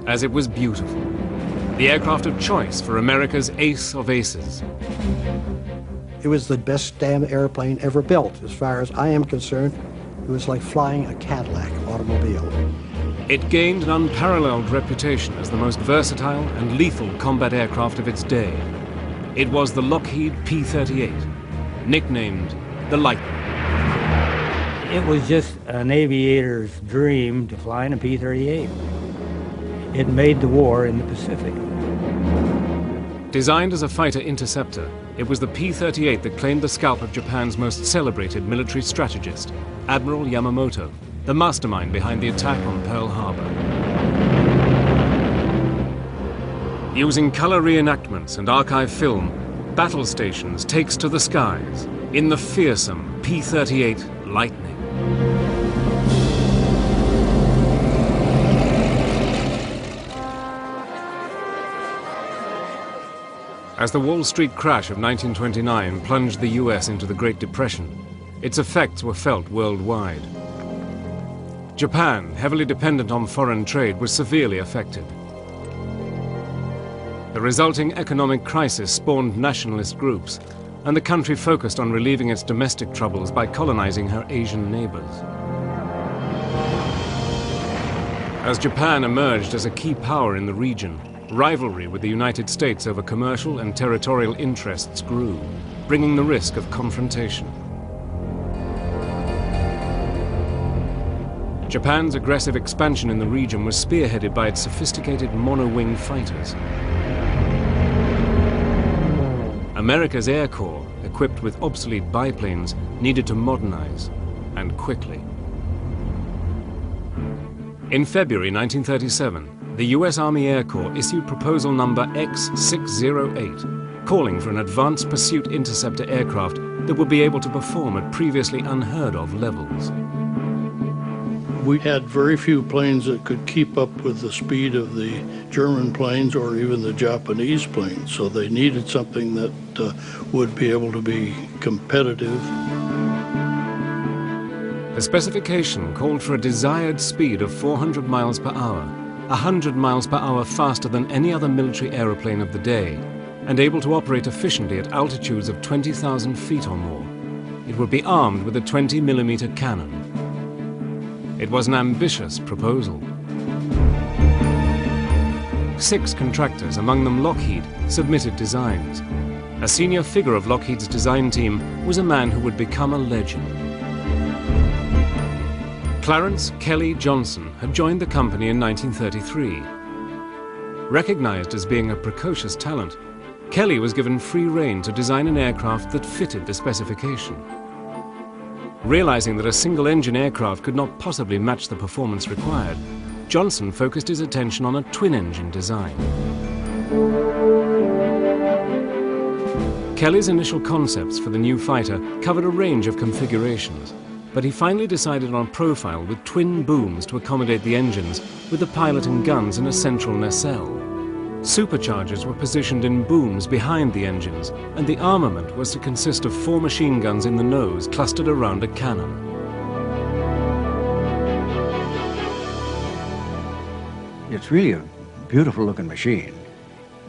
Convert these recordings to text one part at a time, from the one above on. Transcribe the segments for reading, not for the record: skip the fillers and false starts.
as it was beautiful. The aircraft of choice for America's ace of aces. It was the best damn airplane ever built. As far as I am concerned, it was like flying a Cadillac automobile. It gained an unparalleled reputation as the most versatile and lethal combat aircraft of its day. It was the Lockheed P-38, nicknamed the Lightning. It was just an aviator's dream to fly in a P-38. It made the war in the Pacific. Designed as a fighter interceptor, it was the P-38 that claimed the scalp of Japan's most celebrated military strategist, Admiral Yamamoto, the mastermind behind the attack on Pearl Harbor. Using color reenactments and archive film, Battle Stations takes to the skies in the fearsome P-38 Lightning. As the Wall Street crash of 1929 plunged the US into the Great Depression, its effects were felt worldwide. Japan, heavily dependent on foreign trade, was severely affected. The resulting economic crisis spawned nationalist groups, and the country focused on relieving its domestic troubles by colonizing her Asian neighbors. As Japan emerged as a key power in the region, rivalry with the United States over commercial and territorial interests grew, bringing the risk of confrontation. Japan's aggressive expansion in the region was spearheaded by its sophisticated mono-wing fighters. America's Air Corps, equipped with obsolete biplanes, needed to modernize, and quickly. In February 1937, the US Army Air Corps issued proposal number X608, calling for an advanced pursuit interceptor aircraft that would be able to perform at previously unheard of levels. We had very few planes that could keep up with the speed of the German planes or even the Japanese planes, so they needed something that would be able to be competitive. The specification called for a desired speed of 400 miles per hour, 100 miles per hour faster than any other military aeroplane of the day, and able to operate efficiently at altitudes of 20,000 feet or more. It would be armed with a 20mm cannon. It was an ambitious proposal. 6 contractors, among them Lockheed, submitted designs. A senior figure of Lockheed's design team was a man who would become a legend. Clarence Kelly Johnson had joined the company in 1933. Recognized as being a precocious talent, Kelly was given free rein to design an aircraft that fitted the specification. Realizing that a single-engine aircraft could not possibly match the performance required, Johnson focused his attention on a twin-engine design. Kelly's initial concepts for the new fighter covered a range of configurations, but he finally decided on a profile with twin booms to accommodate the engines, with the pilot and guns in a central nacelle. Superchargers were positioned in booms behind the engines, and the armament was to consist of 4 machine guns in the nose clustered around a cannon. It's really a beautiful looking machine.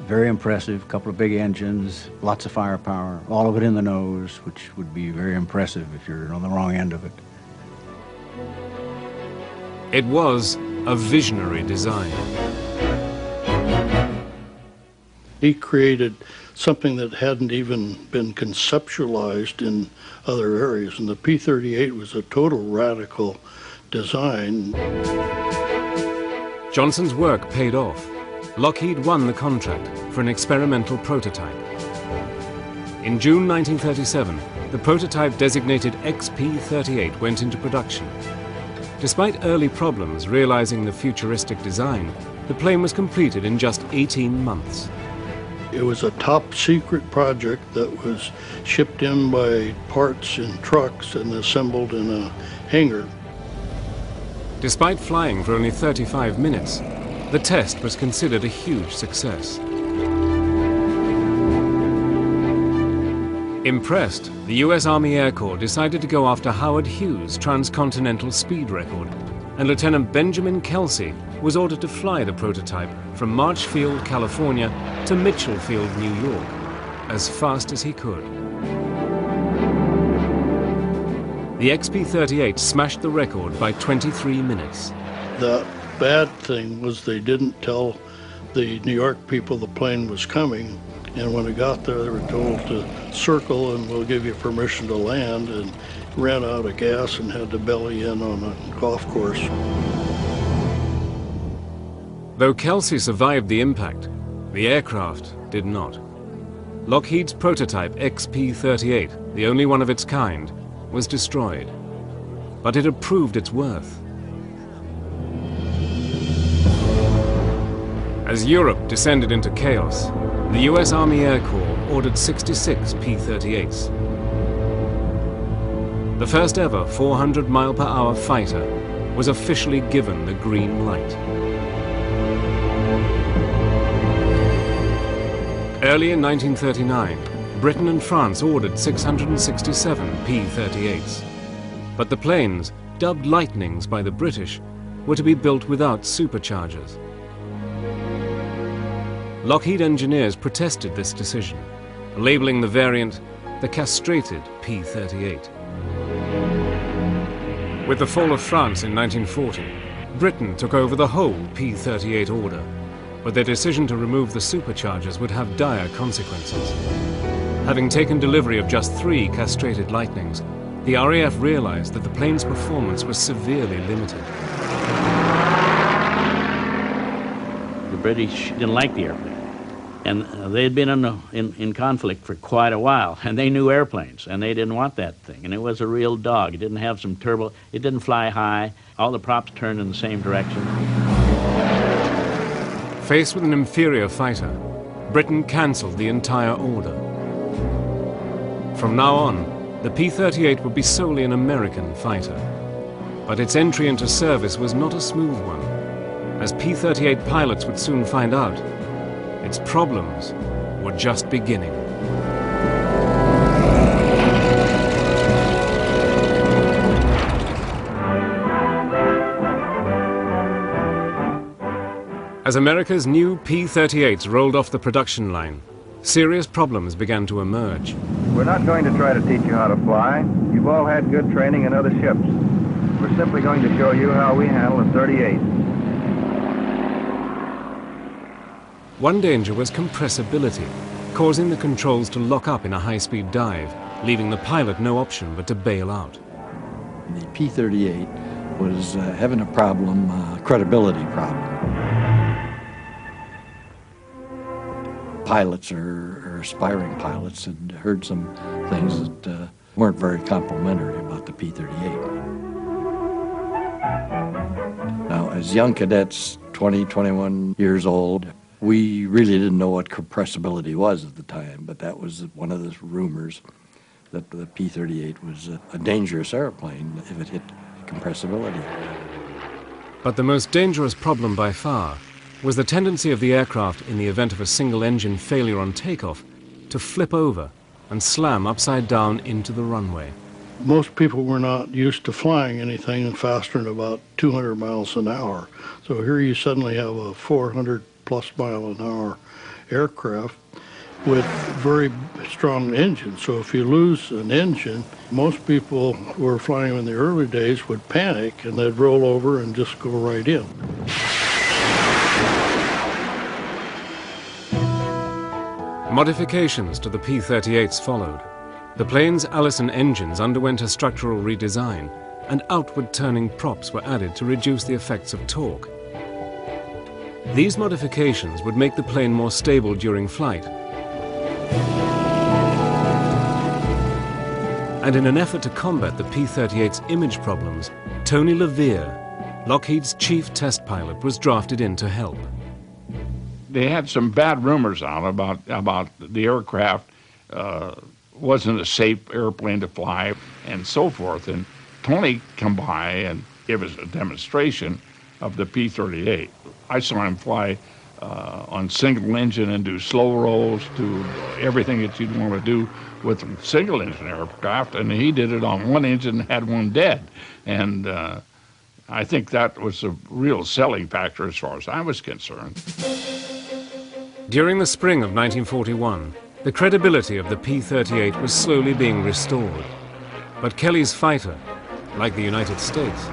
Very impressive, couple of big engines, lots of firepower, all of it in the nose, which would be very impressive if you're on the wrong end of it. It was a visionary design. He created something that hadn't even been conceptualized in other areas, and the P-38 was a total radical design. Johnson's work paid off. Lockheed won the contract for an experimental prototype. In June 1937, the prototype designated XP-38 went into production. Despite early problems realizing the futuristic design, the plane was completed in just 18 months. It was a top secret project that was shipped in by parts in trucks and assembled in a hangar. Despite flying for only 35 minutes, the test was considered a huge success. Impressed, the US Army Air Corps decided to go after Howard Hughes' transcontinental speed record and Lieutenant Benjamin Kelsey was ordered to fly the prototype from Marchfield, California to Mitchellfield, New York, as fast as he could. The XP-38 smashed the record by 23 minutes. The bad thing was they didn't tell the New York people the plane was coming, and when it got there they were told to circle and we'll give you permission to land, and ran out of gas and had to belly in on a golf course. Though Kelsey survived the impact, the aircraft did not. Lockheed's prototype XP-38, the only one of its kind, was destroyed, but it had proved its worth. As Europe descended into chaos, the US Army Air Corps ordered 66 P-38s. The first ever 400-mile-per-hour fighter was officially given the green light. Early in 1939, Britain and France ordered 667 P-38s. But the planes, dubbed Lightnings by the British, were to be built without superchargers. Lockheed engineers protested this decision, labeling the variant the castrated P-38. With the fall of France in 1940, Britain took over the whole P-38 order, but their decision to remove the superchargers would have dire consequences. Having taken delivery of just 3 castrated Lightnings, the RAF realized that the plane's performance was severely limited. The British didn't like the airplane, and they had been in conflict for quite a while, and they knew airplanes, and they didn't want that thing, and it was a real dog. It didn't have some turbo, it didn't fly high, all the props turned in the same direction. Faced with an inferior fighter, Britain cancelled the entire order. From now on, the P-38 would be solely an American fighter. But its entry into service was not a smooth one. As P-38 pilots would soon find out, its problems were just beginning. As America's new P-38s rolled off the production line, serious problems began to emerge. We're not going to try to teach you how to fly. You've all had good training in other ships. We're simply going to show you how we handle a 38. One danger was compressibility, causing the controls to lock up in a high-speed dive, leaving the pilot no option but to bail out. The P-38 was having a problem, credibility problem. Pilots or aspiring pilots had heard some things that weren't very complimentary about the P-38. Now, as young cadets, 20, 21 years old, we really didn't know what compressibility was at the time, but that was one of the rumors that the P-38 was a dangerous airplane if it hit compressibility. But the most dangerous problem by far was the tendency of the aircraft, in the event of a single-engine failure on takeoff, to flip over and slam upside down into the runway. Most people were not used to flying anything faster than about 200 miles an hour. So here you suddenly have a 400-plus mile an hour aircraft with very strong engines. So if you lose an engine, most people who were flying in the early days would panic and they'd roll over and just go right in. Modifications to the P-38s followed. The plane's Allison engines underwent a structural redesign, and outward-turning props were added to reduce the effects of torque. These modifications would make the plane more stable during flight. And in an effort to combat the P-38's image problems, Tony LeVere, Lockheed's chief test pilot, was drafted in to help. They had some bad rumors out about the aircraft wasn't a safe airplane to fly and so forth. And Tony come by and give us a demonstration of the P-38. I saw him fly on single engine and do slow rolls, do everything that you'd want to do with a single engine aircraft, and he did it on one engine and had one dead. And I think that was a real selling factor as far as I was concerned. During the spring of 1941, the credibility of the P-38 was slowly being restored. But Kelly's fighter, like the United States,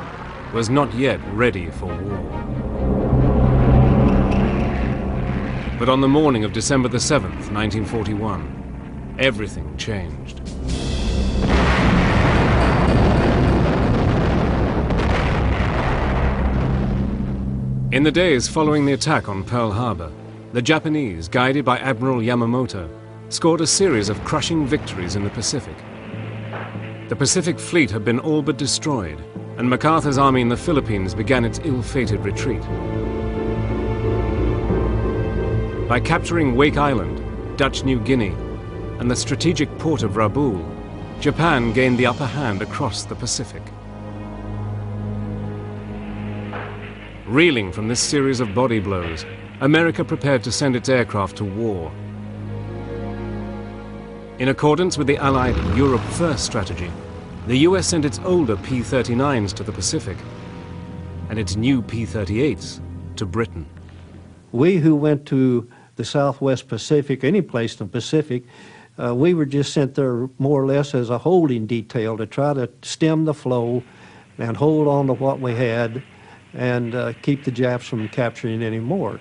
was not yet ready for war. But on the morning of December the 7th, 1941, everything changed. In the days following the attack on Pearl Harbor, the Japanese, guided by Admiral Yamamoto, scored a series of crushing victories in the Pacific. The Pacific Fleet had been all but destroyed, and MacArthur's army in the Philippines began its ill-fated retreat. By capturing Wake Island, Dutch New Guinea, and the strategic port of Rabaul, Japan gained the upper hand across the Pacific. Reeling from this series of body blows, America prepared to send its aircraft to war. In accordance with the Allied Europe First strategy, the US sent its older P-39s to the Pacific and its new P-38s to Britain. We who went to the Southwest Pacific, any place in the Pacific, we were just sent there more or less as a holding detail to try to stem the flow and hold on to what we had and keep the Japs from capturing any more.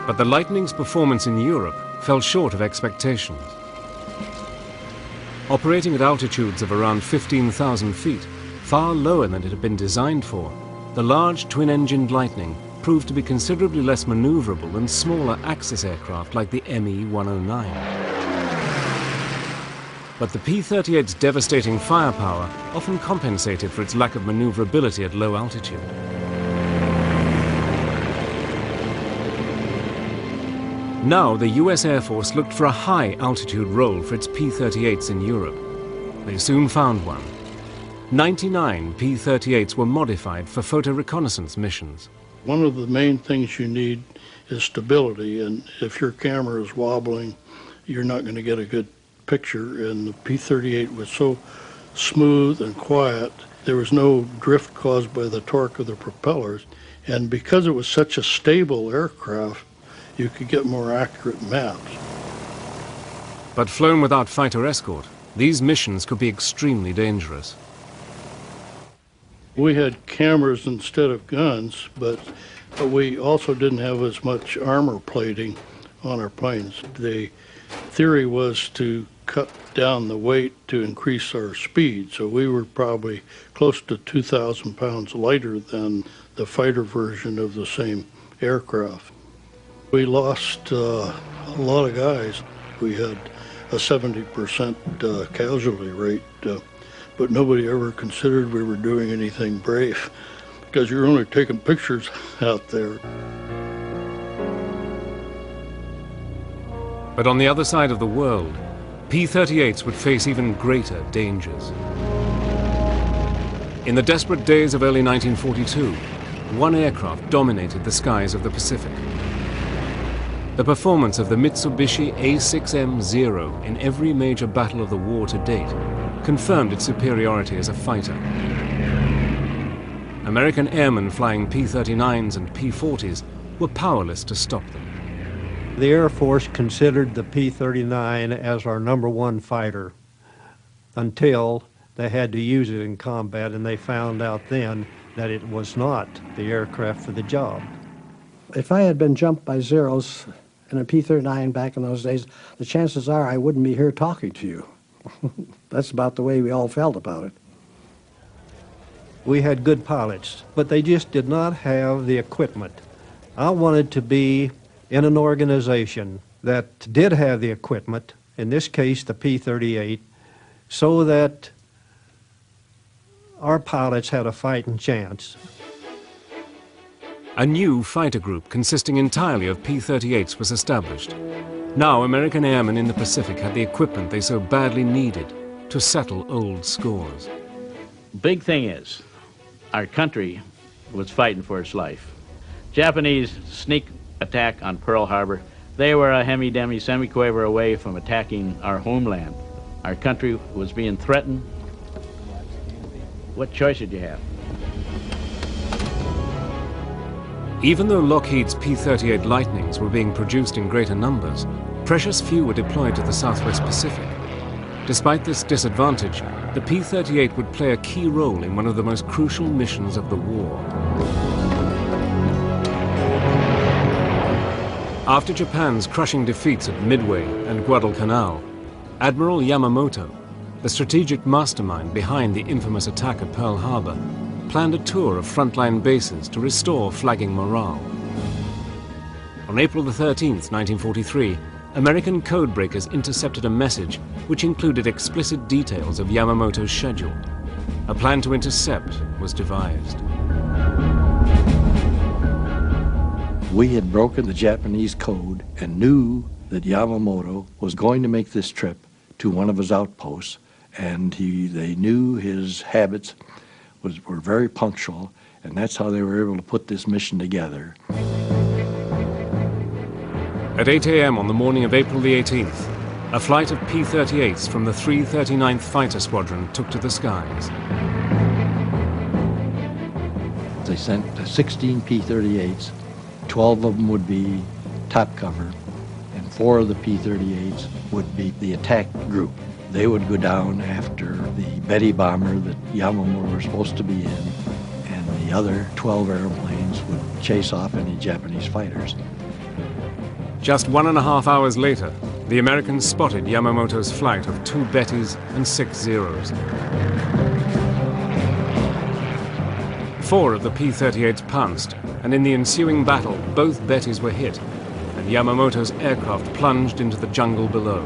But the Lightning's performance in Europe fell short of expectations. Operating at altitudes of around 15,000 feet, far lower than it had been designed for, the large twin-engined Lightning proved to be considerably less maneuverable than smaller Axis aircraft like the ME-109. But the P-38's devastating firepower often compensated for its lack of maneuverability at low altitude. Now the US Air Force looked for a high-altitude role for its P-38s in Europe. They soon found one. 99 P-38s were modified for photo reconnaissance missions. One of the main things you need is stability, and if your camera is wobbling, you're not going to get a good picture, and the P-38 was so smooth and quiet, there was no drift caused by the torque of the propellers, and because it was such a stable aircraft, you could get more accurate maps. But flown without fighter escort, these missions could be extremely dangerous. We had cameras instead of guns, but we also didn't have as much armor plating on our planes. The theory was to cut down the weight to increase our speed, so we were probably close to 2,000 pounds lighter than the fighter version of the same aircraft. We lost a lot of guys. We had a 70% casualty rate, but nobody ever considered we were doing anything brave because you're only taking pictures out there. But on the other side of the world, P-38s would face even greater dangers. In the desperate days of early 1942, one aircraft dominated the skies of the Pacific. The performance of the Mitsubishi A6M-0 in every major battle of the war to date confirmed its superiority as a fighter. American airmen flying P-39s and P-40s were powerless to stop them. The Air Force considered the P-39 as our #1 fighter until they had to use it in combat, and they found out then that it was not the aircraft for the job. If I had been jumped by Zeros in a P-39 back in those days, the chances are I wouldn't be here talking to you. That's about the way we all felt about it. We had good pilots, but they just did not have the equipment. I wanted to be in an organization that did have the equipment, in this case the P-38, so that our pilots had a fighting chance. A new fighter group consisting entirely of P-38s was established. Now American airmen in the Pacific had the equipment they so badly needed to settle old scores. Big thing is, our country was fighting for its life. Japanese sneak attack on Pearl Harbor, they were a hemi-demi semi-quaver away from attacking our homeland. Our country was being threatened. What choice did you have? Even though Lockheed's P-38 Lightnings were being produced in greater numbers, precious few were deployed to the Southwest Pacific. Despite this disadvantage, the P-38 would play a key role in one of the most crucial missions of the war. After Japan's crushing defeats at Midway and Guadalcanal, Admiral Yamamoto, the strategic mastermind behind the infamous attack at Pearl Harbor, planned a tour of frontline bases to restore flagging morale. On April the 13th, 1943, American codebreakers intercepted a message which included explicit details of Yamamoto's schedule. A plan to intercept was devised. We had broken the Japanese code and knew that Yamamoto was going to make this trip to one of his outposts, and they knew his habits were very punctual, and that's how they were able to put this mission together. At 8 a.m. on the morning of April the 18th, a flight of P-38s from the 339th Fighter Squadron took to the skies. They sent 16 P-38s. 12 of them would be top cover, and 4 of the P-38s would be the attack group. They would go down after the Betty bomber that Yamamoto was supposed to be in, and the other 12 airplanes would chase off any Japanese fighters. Just 1.5 hours later, the Americans spotted Yamamoto's flight of 2 Bettys and 6 Zeros. 4 of the P-38s pounced, and in the ensuing battle, both Bettys were hit, and Yamamoto's aircraft plunged into the jungle below.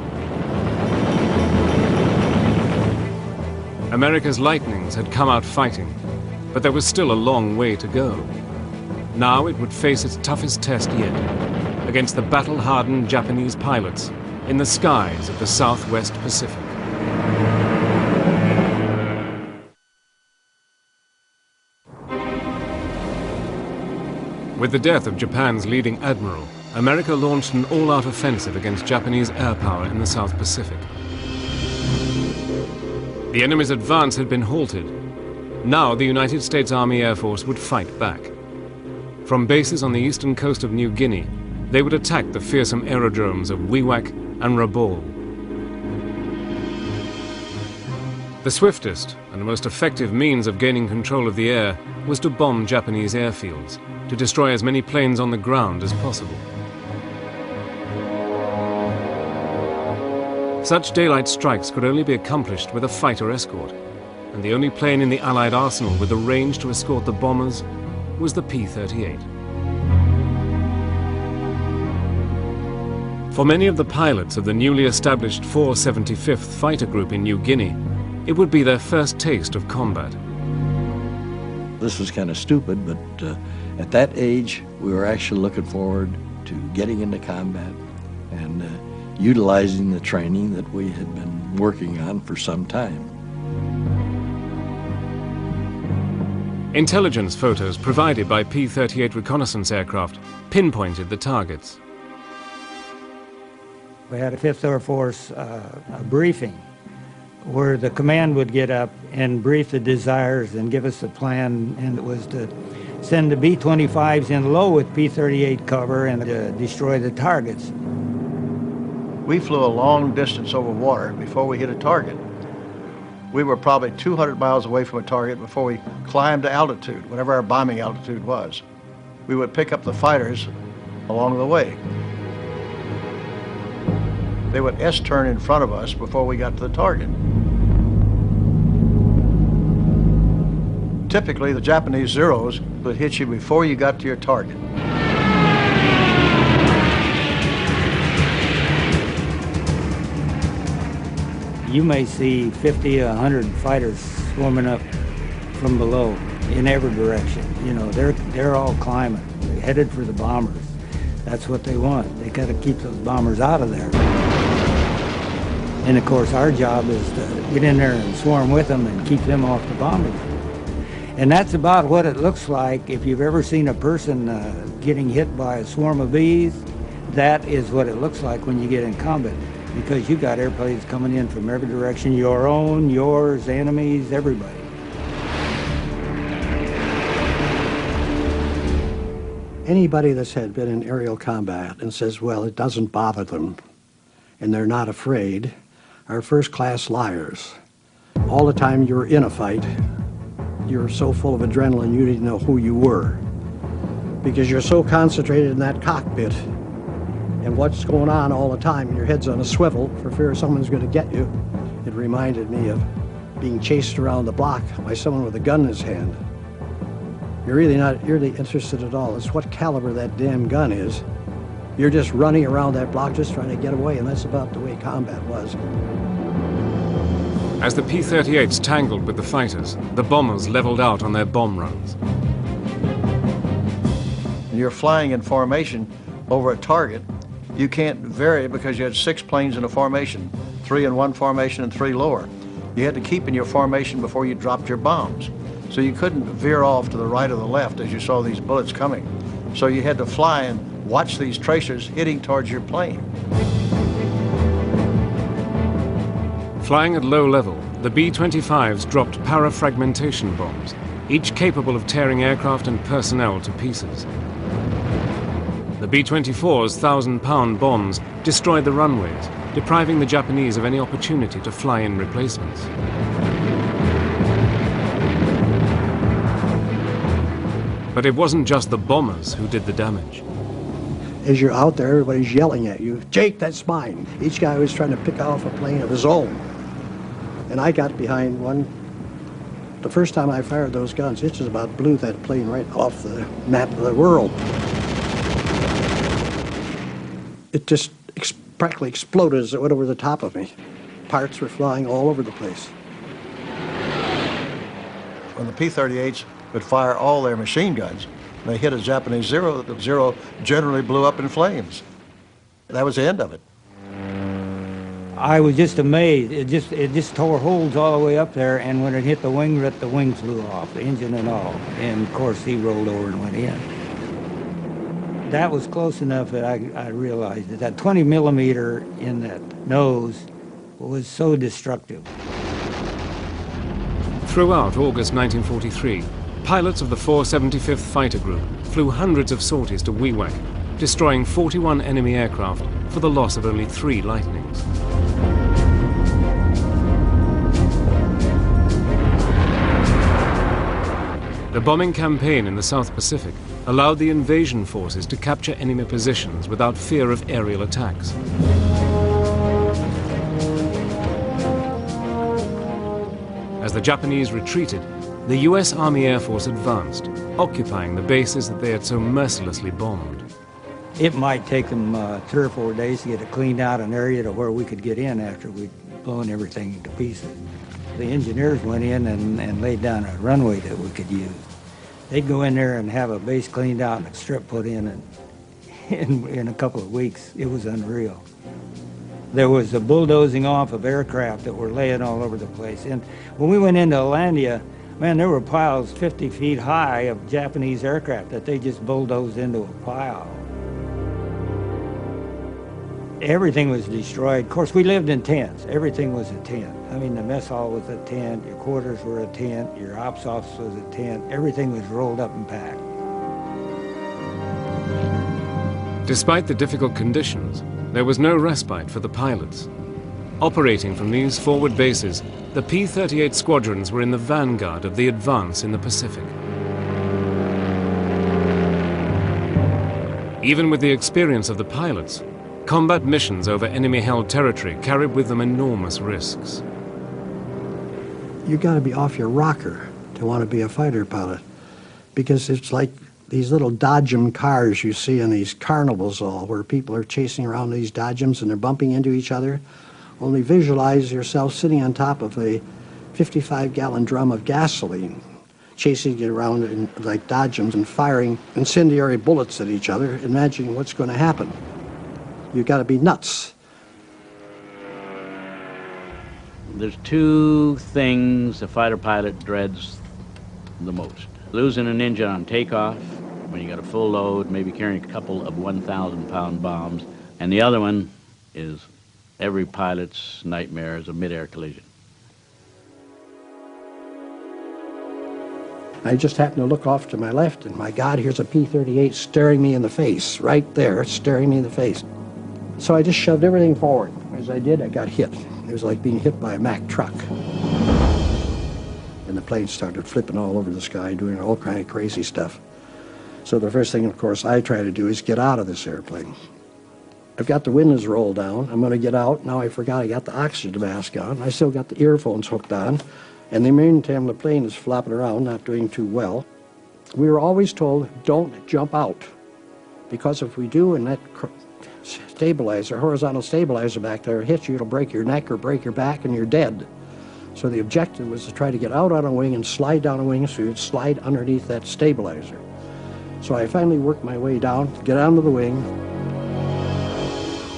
America's Lightnings had come out fighting, but there was still a long way to go. Now it would face its toughest test yet, against the battle-hardened Japanese pilots in the skies of the Southwest Pacific. With the death of Japan's leading admiral, America launched an all-out offensive against Japanese air power in the South Pacific. The enemy's advance had been halted. Now the United States Army Air Force would fight back. From bases on the eastern coast of New Guinea, they would attack the fearsome aerodromes of Wewak and Rabaul. The swiftest and most effective means of gaining control of the air was to bomb Japanese airfields, to destroy as many planes on the ground as possible. Such daylight strikes could only be accomplished with a fighter escort, and the only plane in the Allied arsenal with the range to escort the bombers was the P-38. For many of the pilots of the newly established 475th Fighter Group in New Guinea, it would be their first taste of combat. This was kind of stupid, but at that age, we were actually looking forward to getting into combat and utilizing the training that we had been working on for some time. Intelligence photos provided by P-38 reconnaissance aircraft pinpointed the targets. We had a 5th Air Force briefing where the command would get up and brief the desires and give us a plan, and it was to send the B-25s in low with P-38 cover and destroy the targets. We flew a long distance over water before we hit a target. We were probably 200 miles away from a target before we climbed to altitude, whatever our bombing altitude was. We would pick up the fighters along the way. They would S-turn in front of us before we got to the target. Typically, the Japanese Zeros would hit you before you got to your target. You may see 50 or 100 fighters swarming up from below in every direction. You know, they're all climbing, they're headed for the bombers. That's what they want. They got to keep those bombers out of there. And of course, our job is to get in there and swarm with them and keep them off the bombers. And that's about what it looks like. If you've ever seen a person getting hit by a swarm of bees, that is what it looks like when you get in combat. Because you got airplanes coming in from every direction, your own, yours, enemies, everybody. Anybody that's had been in aerial combat and says, well, it doesn't bother them and they're not afraid, are first-class liars. All the time you were in a fight, you were so full of adrenaline you didn't know who you were, because you're so concentrated in that cockpit and what's going on all the time, and your head's on a swivel for fear someone's going to get you. It reminded me of being chased around the block by someone with a gun in his hand. You're really not really interested at all. It's what caliber that damn gun is. You're just running around that block just trying to get away, and that's about the way combat was. As the P-38s tangled with the fighters, the bombers leveled out on their bomb runs. When you're flying in formation over a target, you can't vary because you had 6 planes in a formation, 3 in one formation and 3 lower. You had to keep in your formation before you dropped your bombs. So you couldn't veer off to the right or the left as you saw these bullets coming. So you had to fly and watch these tracers hitting towards your plane. Flying at low level, the B-25s dropped parafragmentation bombs, each capable of tearing aircraft and personnel to pieces. The B-24's 1,000-pound bombs destroyed the runways, depriving the Japanese of any opportunity to fly in replacements. But it wasn't just the bombers who did the damage. As you're out there, everybody's yelling at you, Jake, that's mine. Each guy was trying to pick off a plane of his own. And I got behind one. The first time I fired those guns, it just about blew that plane right off the map of the world. It just practically exploded as it went over the top of me. Parts were flying all over the place. When the P-38s would fire all their machine guns, they hit a Japanese Zero, the Zero generally blew up in flames. That was the end of it. I was just amazed. It just tore holes all the way up there, and when it hit the winglet, the wing flew off, the engine and all. And of course, he rolled over and went in. That was close enough that I realized that 20 millimeter in that nose was so destructive. Throughout August 1943, pilots of the 475th Fighter Group flew hundreds of sorties to Wewak, destroying 41 enemy aircraft for the loss of only 3 Lightnings. The bombing campaign in the South Pacific allowed the invasion forces to capture enemy positions without fear of aerial attacks. As the Japanese retreated, the US Army Air Force advanced, occupying the bases that they had so mercilessly bombed. It might take them 3 or 4 days to get it cleaned out an area to where we could get in after we'd blown everything to pieces. The engineers went in and laid down a runway that we could use. They'd go in there and have a base cleaned out and a strip put in, and in a couple of weeks, it was unreal. There was a bulldozing off of aircraft that were laying all over the place. And when we went into Alandia, man, there were piles 50 feet high of Japanese aircraft that they just bulldozed into a pile. Everything was destroyed. Of course, we lived in tents. Everything was a tent. I mean, the mess hall was a tent, your quarters were a tent, your ops office was a tent. Everything was rolled up and packed. Despite the difficult conditions, there was no respite for the pilots. Operating from these forward bases, the P-38 squadrons were in the vanguard of the advance in the Pacific. Even with the experience of the pilots, combat missions over enemy-held territory carried with them enormous risks. You got to be off your rocker to want to be a fighter pilot, because it's like these little Dodgem cars you see in these carnivals all, where people are chasing around these Dodgems and they're bumping into each other. Only visualize yourself sitting on top of a 55-gallon drum of gasoline, chasing it around in, like Dodgems and firing incendiary bullets at each other, imagining what's going to happen. You've got to be nuts. There's 2 things a fighter pilot dreads the most. Losing an engine on takeoff, when you got a full load, maybe carrying a couple of 1,000-pound bombs. And the other one is every pilot's nightmare is a mid-air collision. I just happened to look off to my left, and my God, here's a P-38 staring me in the face, right there, staring me in the face. So I just shoved everything forward. As I did, I got hit. It was like being hit by a Mack truck. And the plane started flipping all over the sky, doing all kind of crazy stuff. So the first thing, of course, I try to do is get out of this airplane. I've got the windows rolled down. I'm going to get out. Now I forgot I got the oxygen mask on. I still got the earphones hooked on. And the meantime, the plane is flopping around, not doing too well. We were always told, don't jump out. Because if we do, and that stabilizer, horizontal stabilizer back there hits you, it'll break your neck or break your back and you're dead. So the objective was to try to get out on a wing and slide down a wing so you'd slide underneath that stabilizer. So I finally worked my way down, get onto the wing.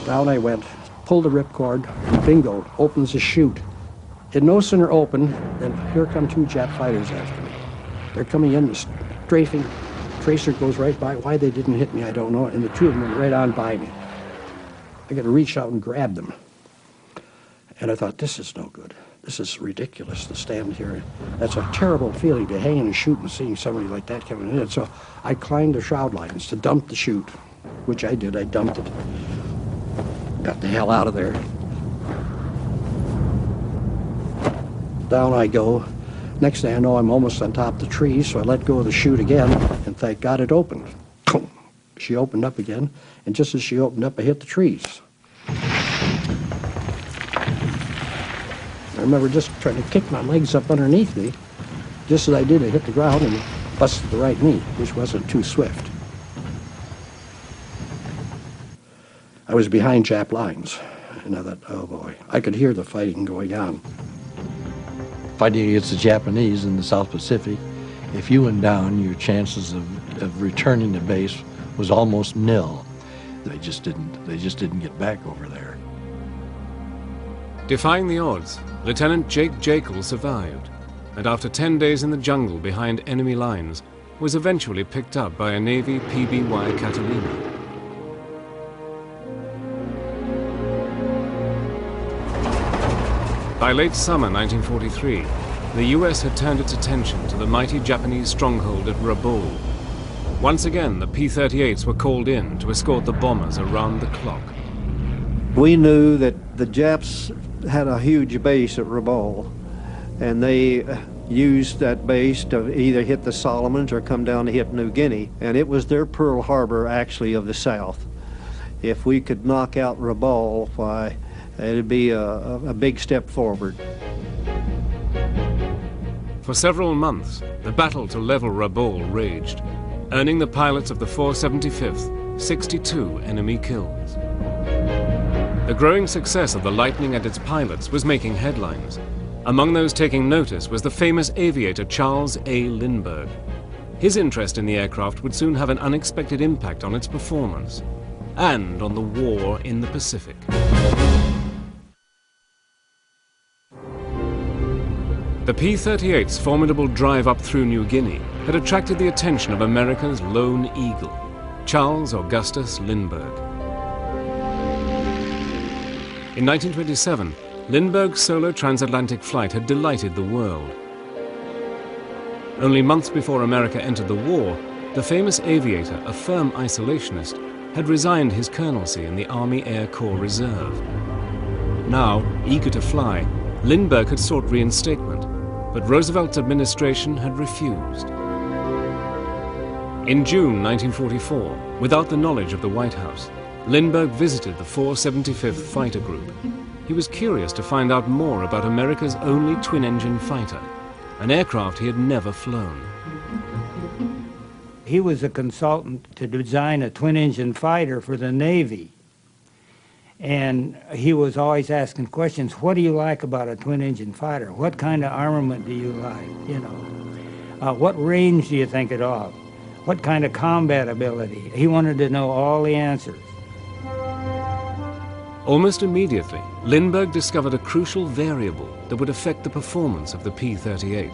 Down I went, pulled the ripcord, bingo, opens the chute. It no sooner opened than here come two Jap fighters after me. They're coming in, the strafing tracer goes right by. Why they didn't hit me, I don't know, and the two of them went right on by me. I got to reach out and grab them. And I thought, this is no good. This is ridiculous to stand here. That's a terrible feeling to hang in a chute and seeing somebody like that coming in. So I climbed the shroud lines to dump the chute, which I did. I dumped it. Got the hell out of there. Down I go. Next thing I know, I'm almost on top of the tree, so I let go of the chute again, and thank God it opened. She opened up again, and just as she opened up, I hit the trees. I remember just trying to kick my legs up underneath me. Just as I did, I hit the ground and busted the right knee, which wasn't too swift. I was behind Jap lines, and I thought, oh boy, I could hear the fighting going on. Fighting against the Japanese in the South Pacific, if you went down, your chances of returning to base was almost nil. They just didn't get back over there. Defying the odds, Lieutenant Jake Jekyll survived, and after 10 days in the jungle behind enemy lines, was eventually picked up by a Navy PBY Catalina. By late summer 1943, the US had turned its attention to the mighty Japanese stronghold at Rabaul. Once again, the P-38s were called in to escort the bombers around the clock. We knew that the Japs had a huge base at Rabaul, and they used that base to either hit the Solomons or come down to hit New Guinea, and it was their Pearl Harbor, actually, of the South. If we could knock out Rabaul, why, it'd be a big step forward. For several months, the battle to level Rabaul raged, earning the pilots of the 475th 62 enemy kills. The growing success of the Lightning and its pilots was making headlines. Among those taking notice was the famous aviator Charles A. Lindbergh. His interest in the aircraft would soon have an unexpected impact on its performance and on the war in the Pacific. The P-38's formidable drive up through New Guinea had attracted the attention of America's lone eagle, Charles Augustus Lindbergh. In 1927, Lindbergh's solo transatlantic flight had delighted the world. Only months before America entered the war, the famous aviator, a firm isolationist, had resigned his colonelcy in the Army Air Corps Reserve. Now, eager to fly, Lindbergh had sought reinstatement, but Roosevelt's administration had refused. In June 1944, without the knowledge of the White House, Lindbergh visited the 475th Fighter Group. He was curious to find out more about America's only twin-engine fighter, an aircraft he had never flown. He was a consultant to design a twin-engine fighter for the Navy. And he was always asking questions, what do you like about a twin-engine fighter? What kind of armament do you like? You know, what range do you think it off? What kind of combat ability? He wanted to know all the answers. Almost immediately, Lindbergh discovered a crucial variable that would affect the performance of the P-38.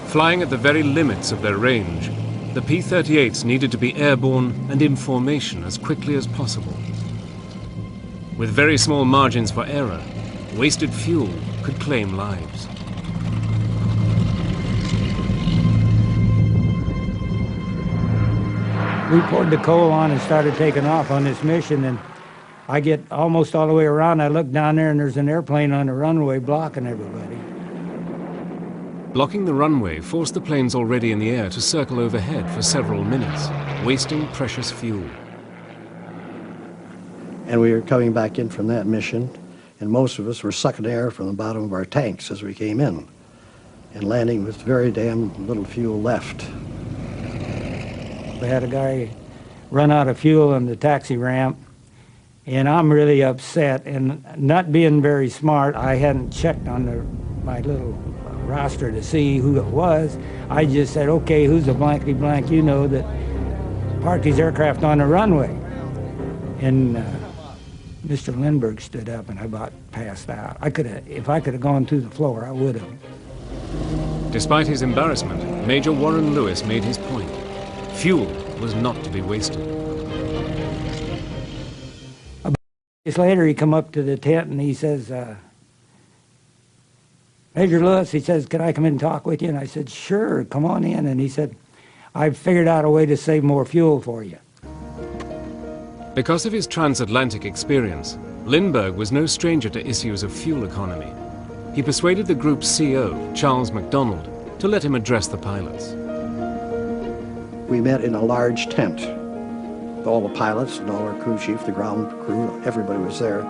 Flying at the very limits of their range, the P-38s needed to be airborne and in formation as quickly as possible. With very small margins for error, wasted fuel could claim lives. We poured the coal on and started taking off on this mission, and I get almost all the way around. I look down there and there's an airplane on the runway blocking everybody. Blocking the runway forced the planes already in the air to circle overhead for several minutes, wasting precious fuel. And we were coming back in from that mission, and most of us were sucking air from the bottom of our tanks as we came in, and landing with very damn little fuel left. We had a guy run out of fuel on the taxi ramp, and I'm really upset. And not being very smart, I hadn't checked on my little roster to see who it was. I just said, okay, who's the blankety blank you know that parked these aircraft on the runway? And Mr. Lindbergh stood up, and I about passed out. If I could have gone through the floor, I would have. Despite his embarrassment, Major Warren Lewis made his point. Fuel was not to be wasted. About days later, he come up to the tent and he says, Major Lewis, he says, can I come in and talk with you? And I said, sure, come on in. And he said, I've figured out a way to save more fuel for you. Because of his transatlantic experience, Lindbergh was no stranger to issues of fuel economy. He persuaded the group's CO, Charles MacDonald, to let him address the pilots. We met in a large tent. All the pilots and all our crew chief, the ground crew, everybody was there.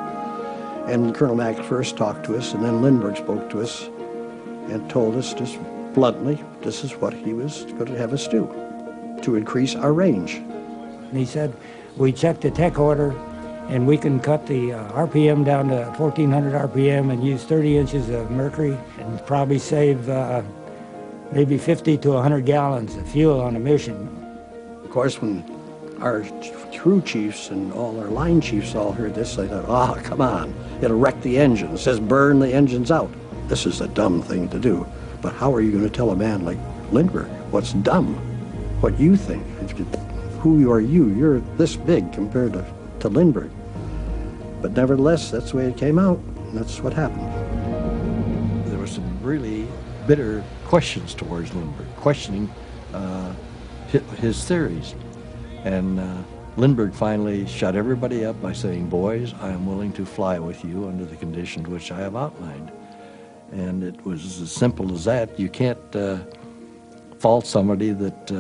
And Colonel Mack first talked to us, and then Lindbergh spoke to us and told us just bluntly, this is what he was going to have us do, to increase our range. And he said, we checked the tech order, and we can cut the RPM down to 1,400 RPM and use 30 inches of mercury and probably save maybe 50 to 100 gallons of fuel on a mission. Of course, when our crew chiefs and all our line chiefs all heard this, they thought, oh, come on, it'll wreck the engine. It says burn the engines out. This is a dumb thing to do. But how are you going to tell a man like Lindbergh what's dumb? What you think? Who are you? You're this big compared to Lindbergh. But nevertheless, that's the way it came out, and that's what happened. There were some really bitter questions towards Lindbergh, questioning his theories. And Lindbergh finally shut everybody up by saying, boys, I am willing to fly with you under the conditions which I have outlined. And it was as simple as that. You can't fault somebody that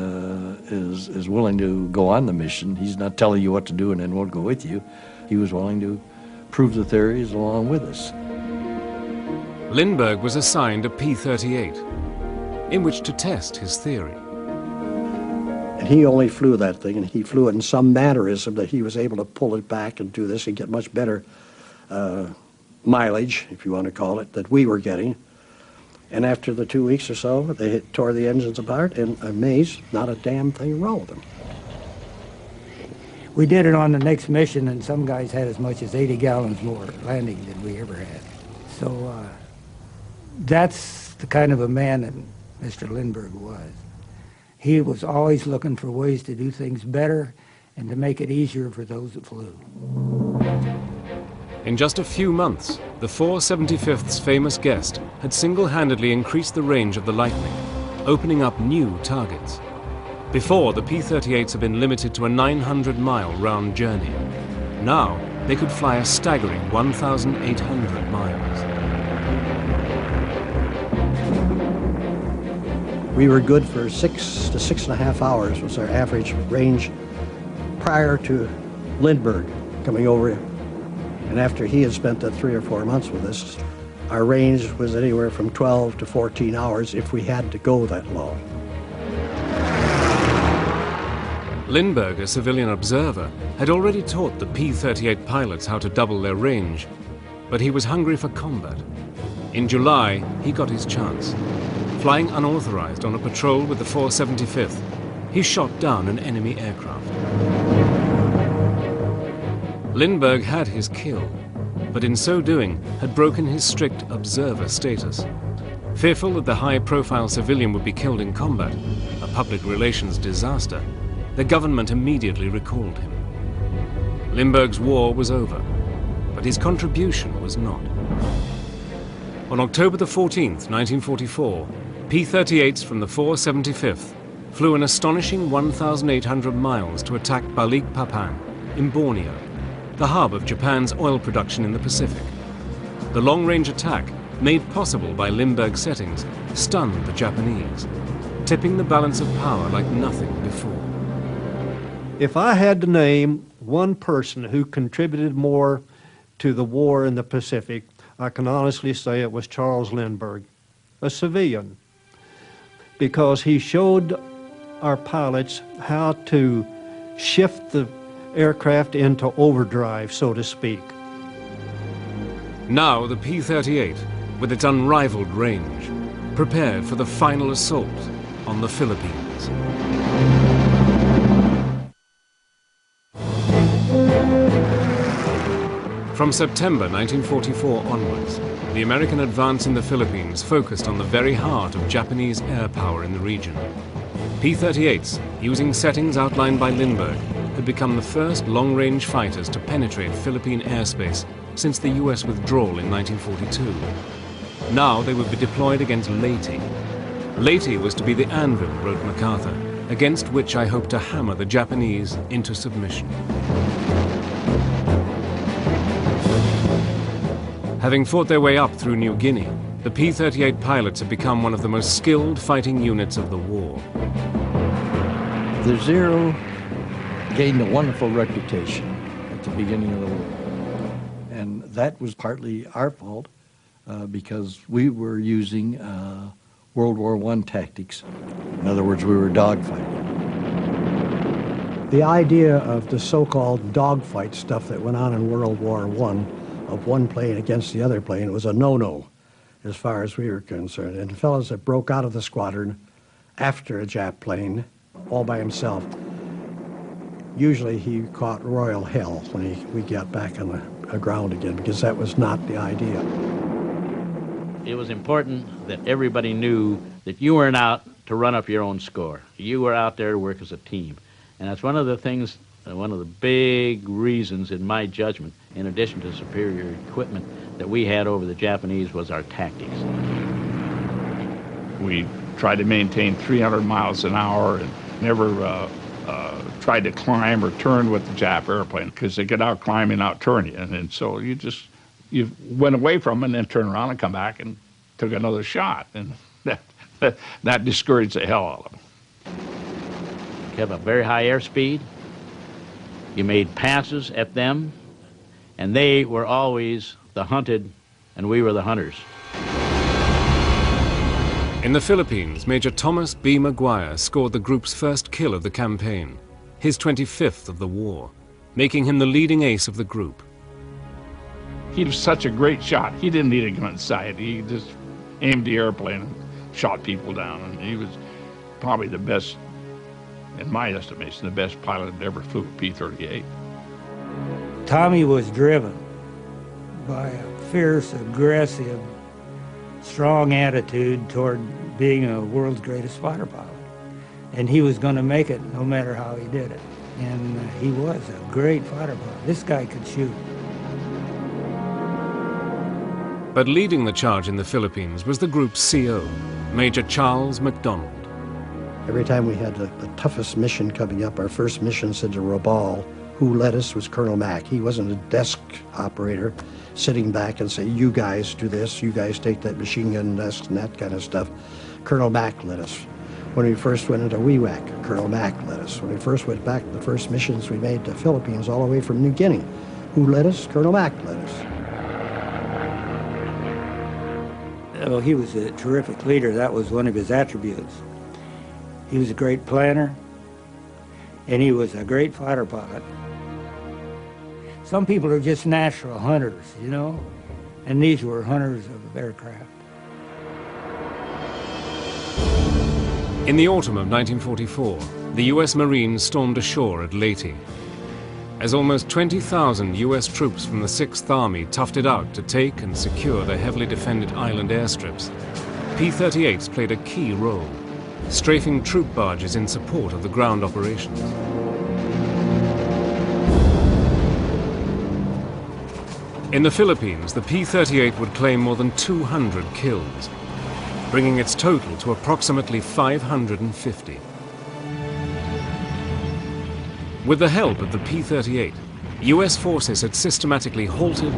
is willing to go on the mission. He's not telling you what to do and then won't go with you. He was willing to prove the theories along with us. Lindbergh was assigned a P-38, in which to test his theory. And he only flew that thing, and he flew it in some mannerism that he was able to pull it back and do this and get much better mileage, if you want to call it, that we were getting. And after the 2 weeks or so, they tore the engines apart, and amazed, not a damn thing wrong with them. We did it on the next mission, and some guys had as much as 80 gallons more landing than we ever had. So that's the kind of a man that Mr. Lindbergh was. He was always looking for ways to do things better and to make it easier for those that flew. In just a few months, the 475th's famous guest had single-handedly increased the range of the Lightning, opening up new targets. Before, the P-38s had been limited to a 900-mile round journey. Now, they could fly a staggering 1,800 miles. We were good for 6 to 6.5 hours was our average range prior to Lindbergh coming over. And after he had spent that 3 or 4 months with us, our range was anywhere from 12 to 14 hours if we had to go that long. Lindbergh, a civilian observer, had already taught the P-38 pilots how to double their range, but he was hungry for combat. In July, he got his chance. Flying unauthorized on a patrol with the 475th, he shot down an enemy aircraft. Lindbergh had his kill, but in so doing had broken his strict observer status. Fearful that the high-profile civilian would be killed in combat, a public relations disaster, the government immediately recalled him. Lindbergh's war was over, but his contribution was not. On October the 14th, 1944, P-38s from the 475th flew an astonishing 1,800 miles to attack Balikpapan in Borneo, the hub of Japan's oil production in the Pacific. The long-range attack, made possible by Lindbergh's settings, stunned the Japanese, tipping the balance of power like nothing before. If I had to name one person who contributed more to the war in the Pacific, I can honestly say it was Charles Lindbergh, a civilian, because he showed our pilots how to shift the aircraft into overdrive, so to speak. Now the P-38, with its unrivaled range, prepared for the final assault on the Philippines. From September 1944 onwards, the American advance in the Philippines focused on the very heart of Japanese air power in the region. P-38s, using settings outlined by Lindbergh, had become the first long-range fighters to penetrate Philippine airspace since the US withdrawal in 1942. Now they would be deployed against Leyte. Leyte was to be the anvil, wrote MacArthur, against which I hope to hammer the Japanese into submission. Having fought their way up through New Guinea, the P-38 pilots had become one of the most skilled fighting units of the war. The Zero gained a wonderful reputation at the beginning of the war. And that was partly our fault because we were using World War I tactics. In other words, we were dogfighting. The idea of the so-called dogfight stuff that went on in World War I, of one plane against the other plane, was a no-no as far as we were concerned. And fellows that broke out of the squadron after a Jap plane all by himself, usually he caught royal hell when we got back on the ground again, because that was not the idea. It was important that everybody knew that you weren't out to run up your own score. You were out there to work as a team. And that's one of the things, one of the big reasons in my judgment, in addition to superior equipment that we had over the Japanese, was our tactics. We tried to maintain 300 miles an hour and never tried to climb or turn with the Jap airplane, because they could out-climb and out-turn you. And so you went away from them and then turned around and come back and took another shot. And that discouraged the hell out of them. You have a very high airspeed. You made passes at them, and they were always the hunted, and we were the hunters. In the Philippines, Major Thomas B. McGuire scored the group's first kill of the campaign, his 25th of the war, making him the leading ace of the group. He was such a great shot. He didn't need a gun sight. He just aimed the airplane and shot people down. And he was probably the best, in my estimation, the best pilot that ever flew a P-38. Tommy was driven by a fierce, aggressive, strong attitude toward being a world's greatest fighter pilot. And he was going to make it no matter how he did it. And he was a great fighter pilot. This guy could shoot. But leading the charge in the Philippines was the group's CO, Major Charles MacDonald. Every time we had the toughest mission coming up, our first mission said to Rabaul, who led us was Colonel Mack. He wasn't a desk operator sitting back and say, you guys do this, you guys take that machine gun desk and that kind of stuff. Colonel Mack led us. When we first went into Wewak, Colonel Mack led us. When we first went back, the first missions we made to the Philippines all the way from New Guinea, who led us? Colonel Mack led us. Oh, he was a terrific leader. That was one of his attributes. He was a great planner, and he was a great fighter pilot. Some people are just natural hunters, you know, and these were hunters of aircraft. In the autumn of 1944, the U.S. Marines stormed ashore at Leyte. As almost 20,000 U.S. troops from the 6th Army toughed it out to take and secure the heavily defended island airstrips, P-38s played a key role, strafing troop barges in support of the ground operations. In the Philippines, the P-38 would claim more than 200 kills, bringing its total to approximately 550. With the help of the P-38, US forces had systematically halted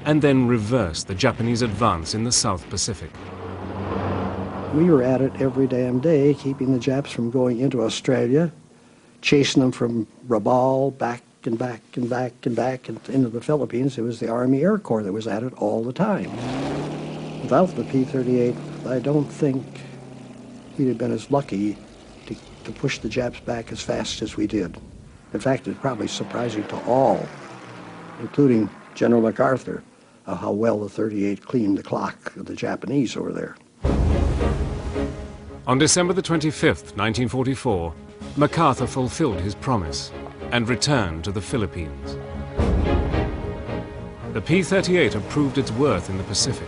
and then reversed the Japanese advance in the South Pacific. We were at it every damn day, keeping the Japs from going into Australia, chasing them from Rabaul back and back and back and back and into the Philippines. It was the Army Air Corps that was at it all the time. Without the P-38, I don't think he'd have been as lucky to push the Japs back as fast as we did. In fact, it's probably surprising to all, including General MacArthur, how well the 38 cleaned the clock of the Japanese over there. On December the 25th, 1944, MacArthur fulfilled his promise and returned to the Philippines. The P-38 had proved its worth in the Pacific.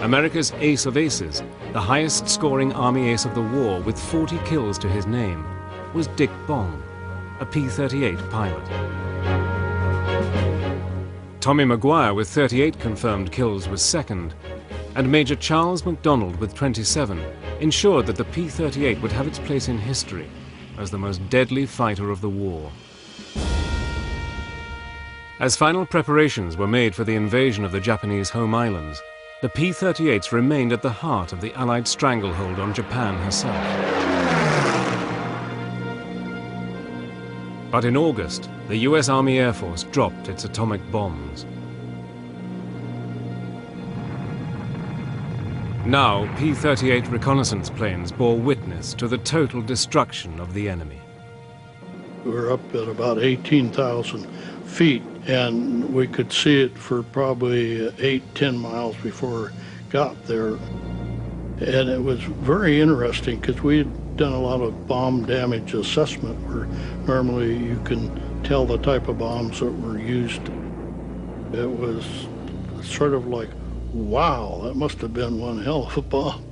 America's ace of aces, the highest scoring Army ace of the war with 40 kills to his name, was Dick Bong, a P-38 pilot. Tommy McGuire with 38 confirmed kills was second, and Major Charles MacDonald with 27 ensured that the P-38 would have its place in history as the most deadly fighter of the war. As final preparations were made for the invasion of the Japanese home islands, the P-38s remained at the heart of the Allied stranglehold on Japan herself. But in August, the US Army Air Force dropped its atomic bombs. Now, P-38 reconnaissance planes bore witness to the total destruction of the enemy. We were up at about 18,000 feet, and we could see it for probably 8-10 miles before it got there. And it was very interesting because we had done a lot of bomb damage assessment where normally you can tell the type of bombs that were used. It was sort of like, wow, that must have been one hell of a bomb.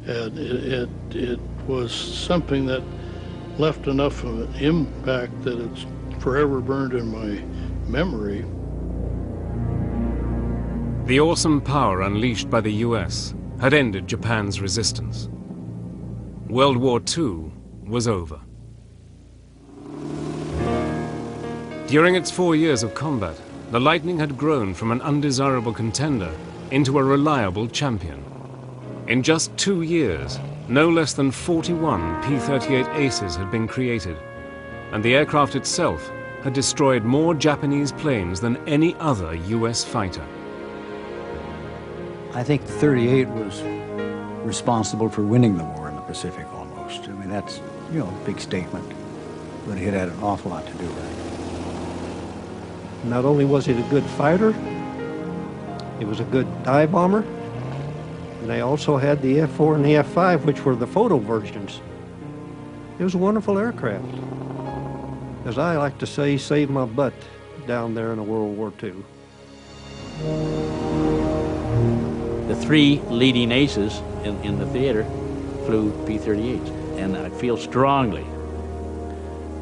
And it was something that left enough of an impact that it's forever burned in my memory. The awesome power unleashed by the US had ended Japan's resistance. World War II was over. During its 4 years of combat, the Lightning had grown from an undesirable contender into a reliable champion. In just 2 years, no less than 41 P-38 aces had been created, and the aircraft itself had destroyed more Japanese planes than any other US fighter. I think the 38 was responsible for winning the war in the Pacific almost. I mean, that's, you know, a big statement, but it had an awful lot to do with it. Not only was it a good fighter, it was a good dive bomber, and they also had the F-4 and the F-5, which were the photo versions. It was a wonderful aircraft. As I like to say, saved my butt down there in World War II. The three leading aces in the theater flew P-38s, and I feel strongly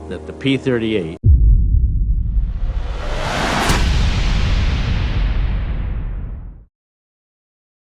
that the P-38